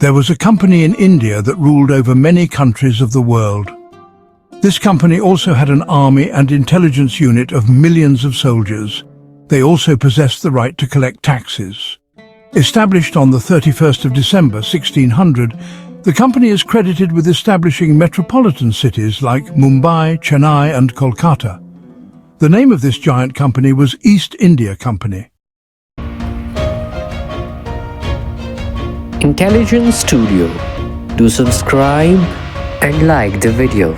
There was a company in India that ruled over many countries of the world. This company also had an army and intelligence unit of millions of soldiers. They also possessed the right to collect taxes. Established on the 31st of December 1600, the company is credited with establishing metropolitan cities like Mumbai, Chennai and Kolkata. The name of this giant company was East India Company. Intelligence Studio. Do subscribe and like the video.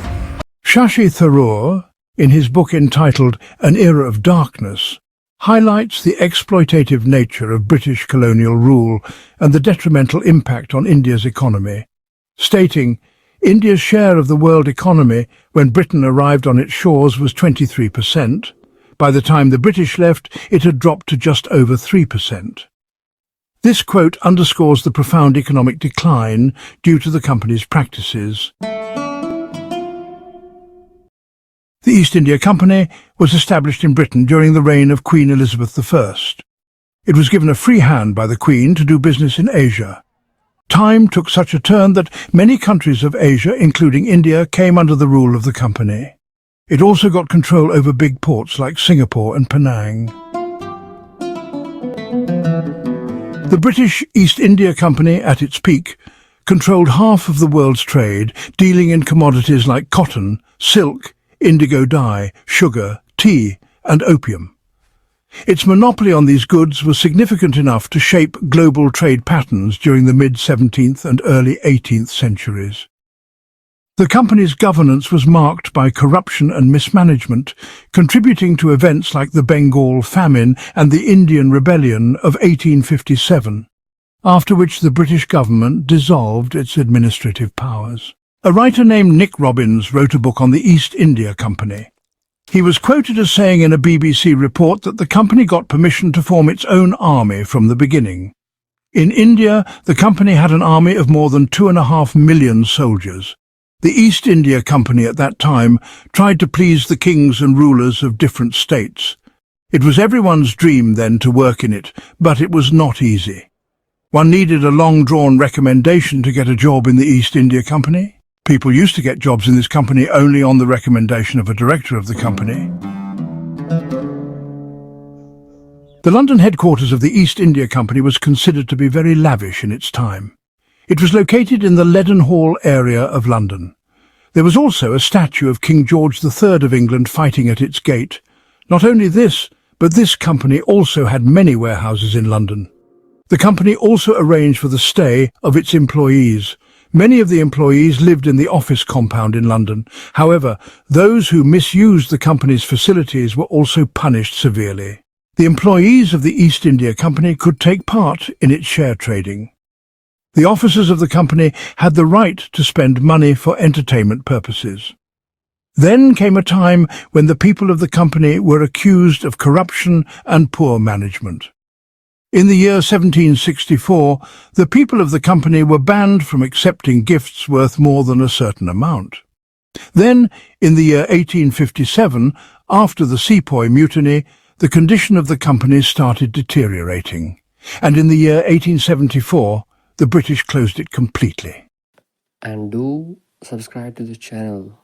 Shashi Tharoor, in his book entitled An Era of Darkness, highlights the exploitative nature of British colonial rule and the detrimental impact on India's economy, stating, India's share of the world economy when Britain arrived on its shores was 23%. By the time the British left, it had dropped to just over 3%. This quote underscores the profound economic decline due to the company's practices. The East India Company was established in Britain during the reign of Queen Elizabeth I. It was given a free hand by the Queen to do business in Asia. Time took such a turn that many countries of Asia, including India, came under the rule of the company. It also got control over big ports like Singapore and Penang. The British East India Company, at its peak, controlled half of the world's trade, dealing in commodities like cotton, silk, indigo dye, sugar, tea and opium. Its monopoly on these goods was significant enough to shape global trade patterns during the mid-17th and early 18th centuries. The company's governance was marked by corruption and mismanagement, contributing to events like the Bengal famine and the Indian Rebellion of 1857, after which the British government dissolved its administrative powers. A writer named Nick Robbins wrote a book on the East India Company. He was quoted as saying in a BBC report that the company got permission to form its own army from the beginning. In India, the company had an army of more than 2.5 million soldiers. The East India Company at that time tried to please the kings and rulers of different states. It was everyone's dream then to work in it, but it was not easy. One needed a long-drawn recommendation to get a job in the East India Company. People used to get jobs in this company only on the recommendation of a director of the company. The London headquarters of the East India Company was considered to be very lavish in its time. It was located in the Leadenhall area of London. There was also a statue of King George III of England fighting at its gate. Not only this, but this company also had many warehouses in London. The company also arranged for the stay of its employees. Many of the employees lived in the office compound in London. However, those who misused the company's facilities were also punished severely. The employees of the East India Company could take part in its share trading. The officers of the company had the right to spend money for entertainment purposes. Then came a time when the people of the company were accused of corruption and poor management. In the year 1764, the people of the company were banned from accepting gifts worth more than a certain amount. Then, in the year 1857, after the Sepoy Mutiny, the condition of the company started deteriorating. And in the year 1874, the British closed it completely. And do subscribe to the channel.